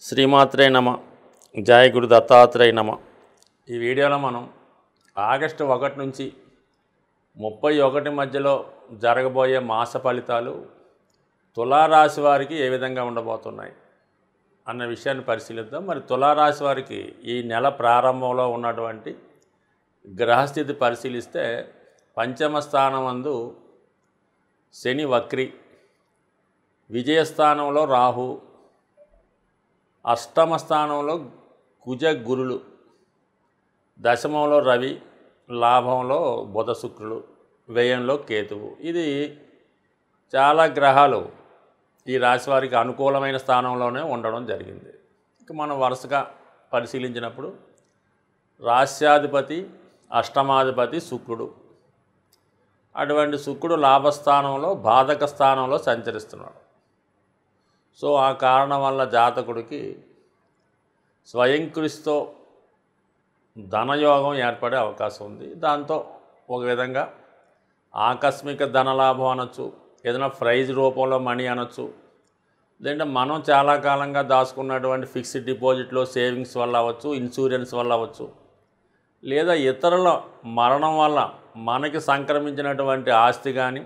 శ్రీమాత్రే నమ. జయ గురు దత్తాత్రేయ నమ. ఈ వీడియోలో మనం ఆగస్టు 1 నుంచి 31 మధ్యలో జరగబోయే మాస ఫలితాలు తులారాశి వారికి ఏ విధంగా ఉండబోతున్నాయి అన్న విషయాన్ని పరిశీలిద్దాం. మరి తులారాశి వారికి ఈ నెల ప్రారంభంలో ఉన్నటువంటి గ్రహస్థితి పరిశీలిస్తే పంచమ స్థానమందు శని వక్రి, విజయస్థానంలో రాహు, అష్టమ స్థానంలో కుజ గురులు, దశమంలో రవి, లాభంలో బుధ శుక్రులు, వ్యయంలో కేతువు. ఇది చాలా గ్రహాలు ఈ రాశి వారికి అనుకూలమైన స్థానంలోనే ఉండడం జరిగింది. ఇక మనం వరుసగా పరిశీలించినప్పుడు రాశ్యాధిపతి, అష్టమాధిపతి శుక్రుడు. అటువంటి శుక్రుడు లాభస్థానంలో బాధక స్థానంలో సంచరిస్తున్నాడు. సో ఆ కారణం వల్ల జాతకుడికి స్వయం కృషితో ధనయోగం ఏర్పడే అవకాశం ఉంది. దాంతో ఒక విధంగా ఆకస్మిక ధనలాభం అనొచ్చు, ఏదైనా ప్రైజ్ రూపంలో మనీ అనొచ్చు, లేదంటే మనం చాలా కాలంగా దాచుకున్నటువంటి ఫిక్స్డ్ డిపాజిట్లో సేవింగ్స్ వల్ల అవ్వచ్చు, ఇన్సూరెన్స్ వల్ల అవ్వచ్చు, లేదా ఇతరుల మరణం వల్ల మనకి సంక్రమించినటువంటి ఆస్తి కానీ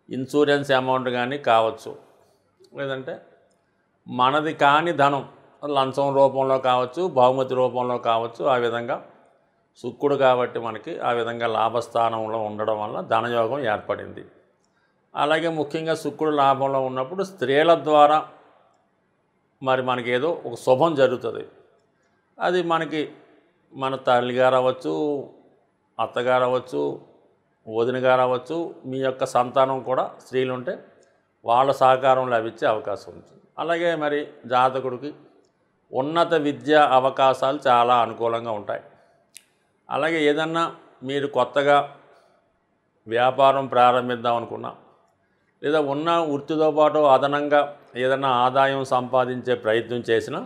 ఇన్సూరెన్స్ అమౌంట్ కానీ కావచ్చు, లేదంటే మనది కాని ధనం లంచం రూపంలో కావచ్చు, బహుమతి రూపంలో కావచ్చు. ఆ విధంగా శుక్రుడు కాబట్టి మనకి ఆ విధంగా లాభస్థానంలో ఉండడం వల్ల ధనయోగం ఏర్పడింది. అలాగే ముఖ్యంగా శుక్రుడు లాభంలో ఉన్నప్పుడు స్త్రీల ద్వారా మరి మనకి ఏదో ఒక శుభం జరుగుతుంది. అది మనకి మన తల్లిగారు అవ్వచ్చు, అత్తగారు అవ్వచ్చు, వదిన గారు అవ్వచ్చు, మీ యొక్క సంతానం కూడా స్త్రీలు ఉంటే వాళ్ళ సహకారం లభించే అవకాశం ఉంటుంది. అలాగే మరి జాతకుడికి ఉన్నత విద్యా అవకాశాలు చాలా అనుకూలంగా ఉంటాయి. అలాగే ఏదన్నా మీరు కొత్తగా వ్యాపారం ప్రారంభిద్దాం అనుకున్నా, లేదా ఉన్న వృత్తితో పాటు అదనంగా ఏదైనా ఆదాయం సంపాదించే ప్రయత్నం చేసినా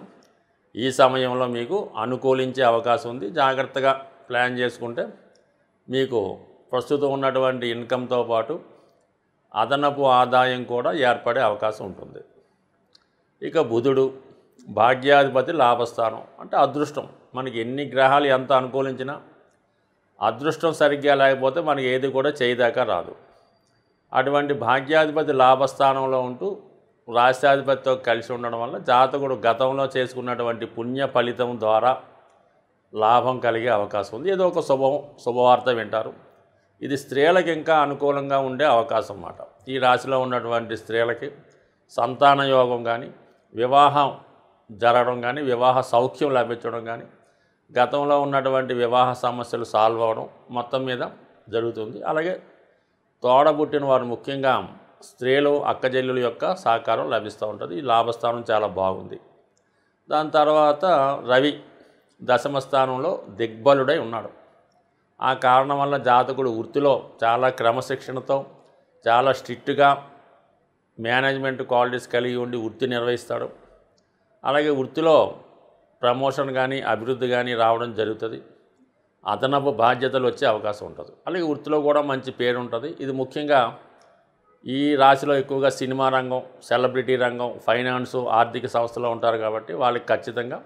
ఈ సమయంలో మీకు అనుకూలించే అవకాశం ఉంది. జాగ్రత్తగా ప్లాన్ చేసుకుంటే మీకు ప్రస్తుతం ఉన్నటువంటి ఇన్కంతో పాటు అదనపు ఆదాయం కూడా ఏర్పడే అవకాశం ఉంటుంది. ఇక బుధుడు భాగ్యాధిపతి, లాభస్థానం అంటే అదృష్టం. మనకి ఎన్ని గ్రహాలు ఎంత అనుకూలించినా అదృష్టం సరిగ్గా లేకపోతే మనకి ఏది కూడా చేయదాకా రాదు. అటువంటి భాగ్యాధిపతి లాభస్థానంలో ఉంటూ రాష్ట్రాధిపతితో కలిసి ఉండడం వల్ల జాతకుడు గతంలో చేసుకున్నటువంటి పుణ్య ఫలితం ద్వారా లాభం కలిగే అవకాశం ఉంది. ఏదో ఒక శుభవార్త వింటారు. ఇది స్త్రీలకు ఇంకా అనుకూలంగా ఉండే అవకాశం అన్నమాట. ఈ రాశిలో ఉన్నటువంటి స్త్రీలకి సంతాన యోగం కానీ, వివాహం జరగడం కానీ, వివాహ సౌఖ్యం లభించడం కానీ, గతంలో ఉన్నటువంటి వివాహ సమస్యలు సాల్వ్ అవ్వడం మొత్తం మీద జరుగుతుంది. అలాగే తోడబుట్టిన వారు ముఖ్యంగా స్త్రీలు, అక్కజెల్లుల యొక్క సహకారం లభిస్తూ ఉంటుంది. ఈ లాభస్థానం చాలా బాగుంది. దాని తర్వాత రవి దశమ స్థానంలో దిగ్బలుడై ఉన్నాడు. ఆ కారణం వల్ల జాతకుడు వృత్తిలో చాలా క్రమశిక్షణతో, చాలా స్ట్రిక్ట్గా మేనేజ్మెంట్ క్వాలిటీస్ కలిగి ఉండి వృత్తి నిర్వహిస్తాడు. అలాగే వృత్తిలో ప్రమోషన్ కానీ అభివృద్ధి కానీ రావడం జరుగుతుంది. అదనపు బాధ్యతలు వచ్చే అవకాశం ఉంటుంది. అలాగే వృత్తిలో కూడా మంచి పేరు ఉంటుంది. ఇది ముఖ్యంగా ఈ రాశిలో ఎక్కువగా సినిమా రంగం, సెలబ్రిటీ రంగం, ఫైనాన్సు, ఆర్థిక సంస్థలో ఉంటారు కాబట్టి వాళ్ళకి ఖచ్చితంగా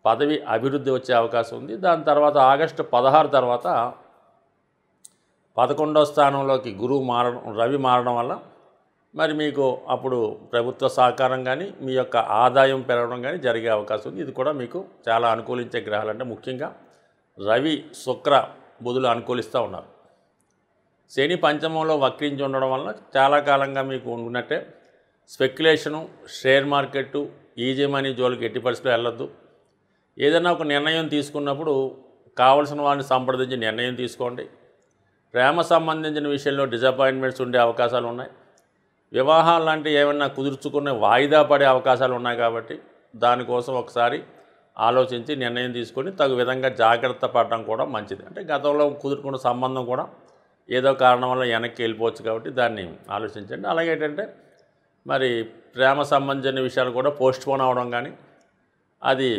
పదవి అభివృద్ధి వచ్చే అవకాశం ఉంది. దాని తర్వాత ఆగస్టు 16 తర్వాత 11వ స్థానంలోకి రవి మారడం వల్ల మరి మీకు అప్పుడు ప్రభుత్వ సహకారం కానీ మీ యొక్క ఆదాయం పెరగడం కానీ జరిగే అవకాశం ఉంది. ఇది కూడా మీకు చాలా అనుకూలించే గ్రహాలు. అంటే ముఖ్యంగా రవి, శుక్ర, బుధులు అనుకూలిస్తూ ఉన్నారు. శని పంచమంలో వక్రించి ఉండడం వల్ల చాలా కాలంగా మీకు ఉన్నట్టే speculation, share market, easy money జోలికి ఎట్టి పరిస్థితుల్లో వెళ్ళొద్దు. ఏదైనా ఒక నిర్ణయం తీసుకున్నప్పుడు కావలసిన వారిని సంప్రదించి నిర్ణయం తీసుకోండి. ప్రేమ సంబంధించిన విషయంలో డిసప్పాయింట్మెంట్స్ ఉండే అవకాశాలు ఉన్నాయి. వివాహాలు లాంటి ఏమైనా కుదుర్చుకునే వాయిదా పడే అవకాశాలు ఉన్నాయి కాబట్టి దానికోసం ఒకసారి ఆలోచించి నిర్ణయం తీసుకొని తగు విధంగా జాగ్రత్త పడడం కూడా మంచిది. అంటే గతంలో కుదుర్చుకున్న సంబంధం కూడా ఏదో కారణం వల్ల వెనక్కి వెళ్ళిపోవచ్చు కాబట్టి దాన్ని ఆలోచించండి. అలాగే ఏంటంటే మరి ప్రేమ సంబంధించిన విషయాలు కూడా పోస్ట్పోన్ అవ్వడం కానీ, అది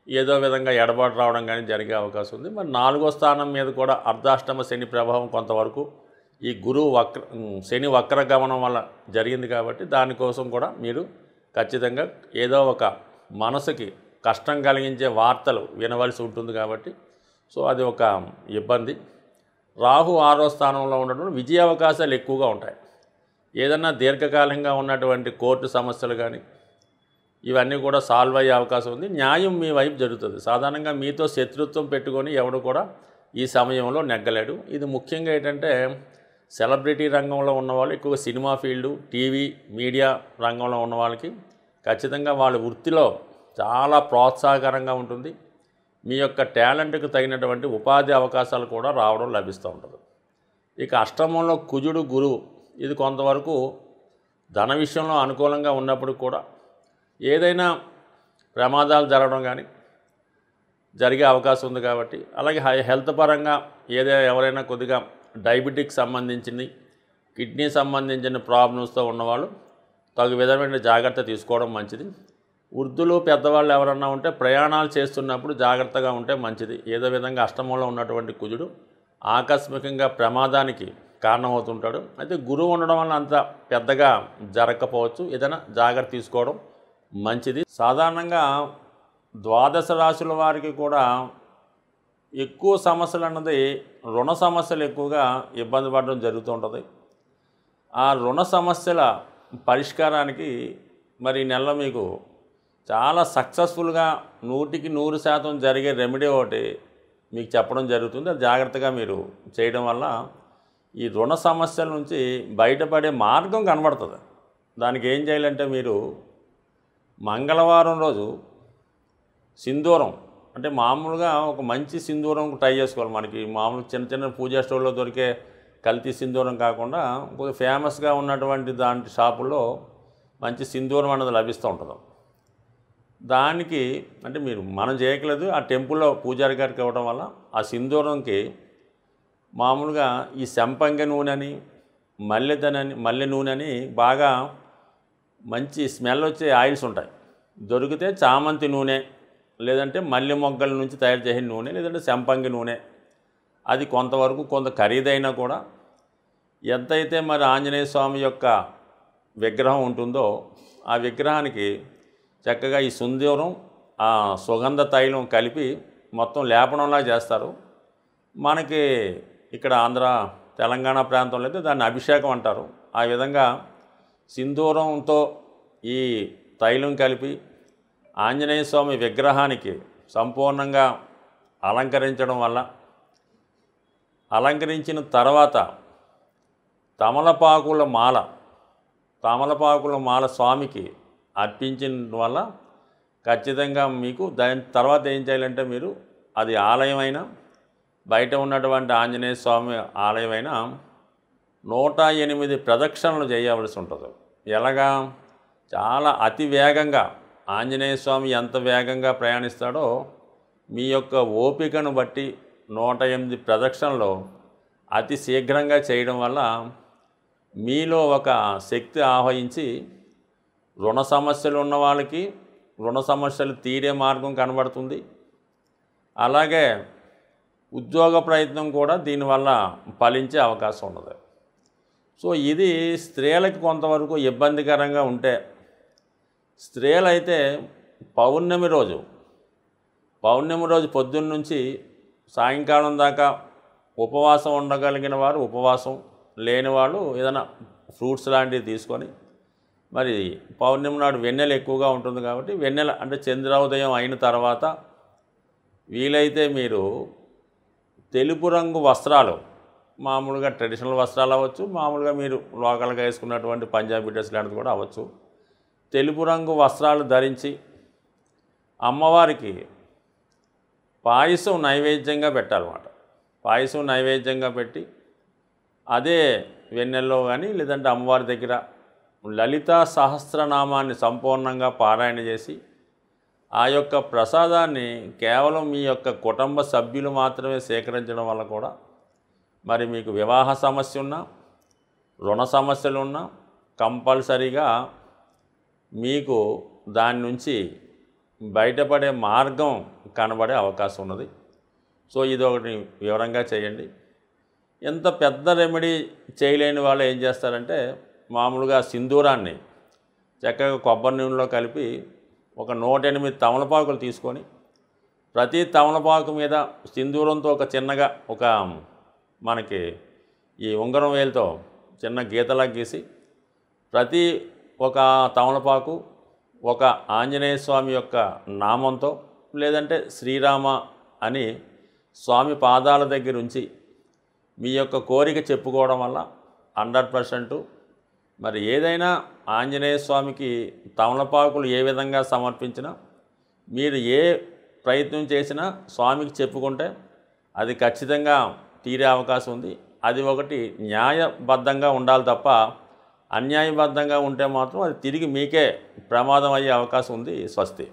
ఏదో విధంగా ఎడబాటు రావడం కానీ జరిగే అవకాశం ఉంది. మరి 4వ స్థానం మీద కూడా అర్ధాష్టమ శని ప్రభావం కొంతవరకు ఈ శని వక్ర గమనం వల్ల జరిగింది కాబట్టి దానికోసం కూడా మీరు ఖచ్చితంగా ఏదో ఒక మనసుకి కష్టం కలిగించే వార్తలు వినవలసి ఉంటుంది కాబట్టి సో అది ఒక ఇబ్బంది. రాహు 6వ స్థానంలో ఉండడం విజయ అవకాశాలు ఎక్కువగా ఉంటాయి. ఏదన్నా దీర్ఘకాలికంగా ఉన్నటువంటి కోర్టు సమస్యలు కానీ ఇవన్నీ కూడా సాల్వ్ అయ్యే అవకాశం ఉంది. న్యాయం మీ వైపు జరుగుతుంది. సాధారణంగా మీతో శత్రుత్వం పెట్టుకొని ఎవడు కూడా ఈ సమయంలో నెగ్గలేడు. ఇది ముఖ్యంగా ఏంటంటే సెలబ్రిటీ రంగంలో ఉన్నవాళ్ళు, ఎక్కువగా సినిమా ఫీల్డు, టీవీ మీడియా రంగంలో ఉన్న వాళ్ళకి ఖచ్చితంగా వాళ్ళ వృత్తిలో చాలా ప్రోత్సాహకరంగా ఉంటుంది. మీ యొక్క టాలెంట్కి తగినటువంటి ఉపాధి అవకాశాలు కూడా రావడం లభిస్తూ ఉంటుంది. ఇక అష్టమంలో కుజుడు గురువు, ఇది కొంతవరకు ధన విషయంలో అనుకూలంగా ఉన్నప్పుడు కూడా ఏదైనా ప్రమాదాలు జరగడం కానీ జరిగే అవకాశం ఉంది కాబట్టి, అలాగే హెల్త్ పరంగా ఎవరైనా కొద్దిగా డయాబెటిక్ సంబంధించింది, కిడ్నీ సంబంధించిన ప్రాబ్లమ్స్తో ఉన్నవాళ్ళు తగు విధమైన జాగ్రత్త తీసుకోవడం మంచిది. వృద్ధులు పెద్దవాళ్ళు ఎవరన్నా ఉంటే ప్రయాణాలు చేస్తున్నప్పుడు జాగ్రత్తగా ఉంటే మంచిది. ఏదో విధంగా అష్టమంలో ఉన్నటువంటి కుజుడు ఆకస్మికంగా ప్రమాదానికి కారణమవుతుంటాడు. అయితే గురువు ఉండడం వల్ల అంత పెద్దగా జరగకపోవచ్చు. ఏదైనా జాగ్రత్త తీసుకోవడం మంచిది. సాధారణంగా ద్వాదశ రాశుల వారికి కూడా ఎక్కువ సమస్యలు అన్నది రుణ సమస్యలు ఎక్కువగా ఇబ్బంది పడడం జరుగుతూ ఉంటుంది. ఆ రుణ సమస్యల పరిష్కారానికి మరి ఈ నెలలో మీకు చాలా సక్సెస్ఫుల్గా 100% జరిగే రెమెడీ ఒకటి మీకు చెప్పడం జరుగుతుంది. అది జాగ్రత్తగా మీరు చేయడం వల్ల ఈ రుణ సమస్యల నుంచి బయటపడే మార్గం కనబడుతుంది. దానికి ఏం చేయాలంటే మీరు మంగళవారం రోజు సింధూరం, అంటే మామూలుగా ఒక మంచి సింధూరం ట్రై చేసుకోవాలి. మనకి మామూలు చిన్న చిన్న పూజా స్టోర్లో దొరికే కల్తీ సింధూరం కాకుండా కొద్దిగా ఫేమస్గా ఉన్నటువంటి దాంట్లో షాపుల్లో మంచి సింధూరం అనేది లభిస్తూ ఉంటుంది. దానికి అంటే మనం చేయట్లేదు, ఆ టెంపుల్లో పూజారి గారికి ఇవ్వడం వల్ల ఆ సింధూరంకి మామూలుగా ఈ సంపంగి నూనె అని, మల్లె నూనె అని బాగా మంచి స్మెల్ వచ్చే ఆయిల్స్ ఉంటాయి. దొరికితే చామంతి నూనె, లేదంటే మల్లె మొగ్గల నుంచి తయారు చేసిన నూనె, లేదంటే సంపంగి నూనె. అది కొంతవరకు కొంత ఖరీదైనా కూడా ఎంతైతే మరి ఆంజనేయ స్వామి యొక్క విగ్రహం ఉంటుందో ఆ విగ్రహానికి చక్కగా ఈ సింధూరం, ఆ సుగంధ తైలం కలిపి మొత్తం లేపనంలా చేస్తారు. మనకి ఇక్కడ ఆంధ్ర తెలంగాణ ప్రాంతంలో అయితే దాన్ని అభిషేకం అంటారు. ఆ విధంగా సింధూరంతో ఈ తైలం కలిపి ఆంజనేయ స్వామి విగ్రహానికి సంపూర్ణంగా అలంకరించడం వల్ల, అలంకరించిన తర్వాత తమలపాకుల మాల స్వామికి అర్పించిన వల్ల ఖచ్చితంగా మీకు దాని తర్వాత ఏం చేయాలంటే మీరు అది ఆలయమైనా బయట ఉన్నటువంటి ఆంజనేయ స్వామి ఆలయమైనా 108 ప్రదక్షిణలు చేయవలసి ఉంటుంది. ఎలాగా? చాలా అతి వేగంగా ఆంజనేయ స్వామి ఎంత వేగంగా ప్రయాణిస్తాడో మీ యొక్క ఓపికను బట్టి 108 ప్రదక్షిణలు అతి శీఘ్రంగా చేయడం వల్ల మీలో ఒక శక్తి ఆవహించి రుణ సమస్యలు ఉన్న వాళ్ళకి రుణ సమస్యలు తీరే మార్గం కనబడుతుంది. అలాగే ఉద్యోగ ప్రయత్నం కూడా దీనివల్ల ఫలించే అవకాశం ఉన్నది. సో ఇది స్త్రీలకు కొంతవరకు ఇబ్బందికరంగా ఉంటే, స్త్రీలైతే పౌర్ణమి రోజు పొద్దున్న నుంచి సాయంకాలం దాకా ఉపవాసం ఉండగలిగిన వారు ఉపవాసం, లేని వాళ్ళు ఏదైనా ఫ్రూట్స్ లాంటివి తీసుకొని, మరి పౌర్ణమి నాడు వెన్నెల ఎక్కువగా ఉంటుంది కాబట్టి వెన్నెల అంటే చంద్రోదయం అయిన తర్వాత వీలైతే మీరు తెలుపు రంగు వస్త్రాలు, మామూలుగా ట్రెడిషనల్ వస్త్రాలు అవ్వచ్చు, మామూలుగా మీరు లోకల్గా వేసుకున్నటువంటి పంజాబీ డ్రెస్ లాంటిది కూడా అవ్వచ్చు, తెలుపు రంగు వస్త్రాలు ధరించి అమ్మవారికి పాయసం నైవేద్యంగా పెట్టాలన్నమాట. పాయసం నైవేద్యంగా పెట్టి అదే వెన్నెల్లో కానీ లేదంటే అమ్మవారి దగ్గర లలితా సహస్రనామాన్ని సంపూర్ణంగా పారాయణ చేసి ఆ యొక్క ప్రసాదాన్ని కేవలం మీ యొక్క కుటుంబ సభ్యులు మాత్రమే సేకరించడం వల్ల కూడా మరి మీకు వివాహ సమస్య ఉన్నా, రుణ సమస్యలు ఉన్నా కంపల్సరీగా మీకు దాని నుంచి బయటపడే మార్గం కనబడే అవకాశం ఉన్నది. సో ఇది ఒకటి వివరంగా చేయండి. ఎంత పెద్ద రెమెడీ చేయలేని వాళ్ళు ఏం చేస్తారంటే మామూలుగా సింధూరాన్ని చక్కగా కొబ్బరి నూనెలో కలిపి ఒక 108 తమలపాకులు తీసుకొని ప్రతి తమలపాకు మీద సింధూరంతో ఒక చిన్నగా ఒక మనకి ఈ ఉంగరం వేలుతో చిన్న గీతలా గీసి ప్రతి ఒక తమలపాకు ఒక ఆంజనేయ స్వామి యొక్క నామంతో లేదంటే శ్రీరామ అని స్వామి పాదాల దగ్గర ఉంచి మీ యొక్క కోరిక చెప్పుకోవడం వల్ల 100% మరి ఏదైనా ఆంజనేయ స్వామికి తమలపాకులు ఏ విధంగా సమర్పించినా మీరు ఏ ప్రయత్నం చేసినా స్వామికి చెప్పుకుంటే అది ఖచ్చితంగా తీరే అవకాశం ఉంది. అది ఒకటి న్యాయబద్ధంగా ఉండాలి తప్ప అన్యాయబద్ధంగా ఉంటే మాత్రం అది తిరిగి మీకే ప్రమాదం అయ్యే అవకాశం ఉంది. స్వస్తి.